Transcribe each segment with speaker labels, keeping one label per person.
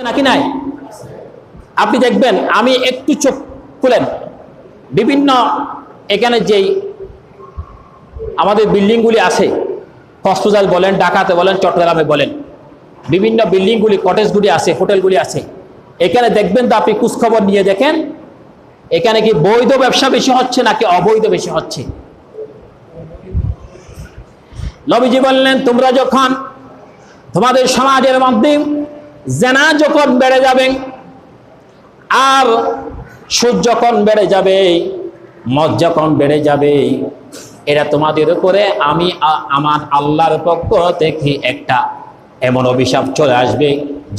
Speaker 1: নাকি নাই? আপনি দেখবেন, আমি একটু চোখ খুলেন, বিভিন্ন এখানে যেই আমাদের বিল্ডিংগুলি আছে, কক্সবাজার বলেন, ঢাকাতে বলেন, চট্টগ্রামে বলেন, বিভিন্ন বিল্ডিংগুলি, কটেজগুলি আছে, হোটেলগুলি আছে, এখানে দেখবেন তো আপনি খোঁজখবর নিয়ে দেখেন, এখানে কি বৈধ ব্যবসা বেশি হচ্ছে নাকি অবৈধ বেশি হচ্ছে? নবীজি বললেন, তোমরা যখন তোমাদের সমাজের মধ্যে জেনা যখন বেড়ে যাবে, আর সুদ যখন বেড়ে যাবে, মদ যখন বেড়ে যাবে, এরা তোমাদের উপরে আমি আমার আল্লাহর পক্ষ থেকে একটা এমন অভিশাপ চলে আসবে,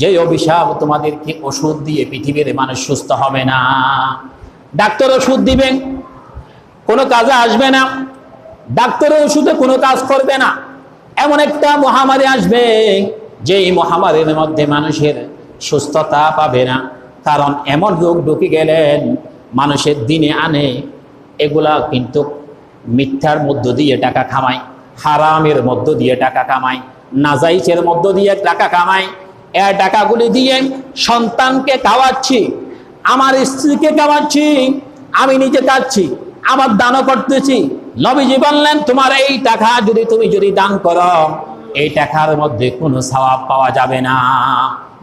Speaker 1: যে অভিশাপ তোমাদেরকে ওষুধ দিয়ে পৃথিবীর মানুষ সুস্থ হবে না। ডাক্তার ওষুধ দিবেন, কোনো কাজে আসবে না, ডাক্তারের ওষুধে কোনো কাজ করবে না। এমন একটা মহামারী আসবে, যে এই মহামারীর মধ্যে মানুষের সুস্থতা পাবে না, কারণ এমন রোগ ঢুকে গেলেন মানুষের দিনে আনে, এগুলা কিন্তু মিথ্যার মধ্য দিয়ে টাকা কামায়, হারামের মধ্য দিয়ে টাকা কামায়, নাজাইজের মধ্য দিয়ে টাকা কামায়। এই টাকাগুলি দিয়ে সন্তানকে খাওয়াচ্ছি, আমার স্ত্রীকে খাওয়াচ্ছি, আমি নিজে খাচ্ছি, আমার দানও করতেছি। নবীজি বললেন, তোমার এই টাকা তুমি যদি দান করো, এই টাকার মধ্যে কোনো সওয়াব পাওয়া যাবে না।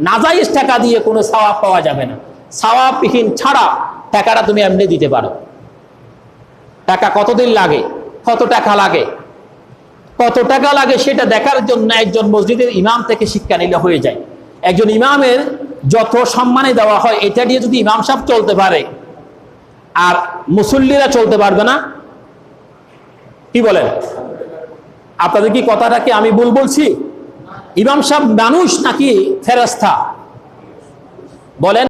Speaker 1: নাজাইজ টাকা দিয়ে কোনো সওয়াব পাওয়া যাবে না। সওয়াবহীন ছাড়া টাকাটা তুমি এমনি দিতে পারো। টাকা কতদিন লাগে, কত টাকা লাগে, কত টাকা লাগে সেটা দেখার জন্য একজন মসজিদের ইমাম থেকে শিক্ষা নিলে হয়ে যায়। একজন ইমামের যত সম্মানে দেওয়া হয়, এটা দিয়ে যদি ইমাম সাহেব চলতে পারে, আর মুসল্লিরা চলতে পারবে না, কি বলেন? আপনাদের কি কথাটা কি আমি ভুল বলছি? ইমাম সাহেব মানুষ নাকি ফেরেশতা? বলেন।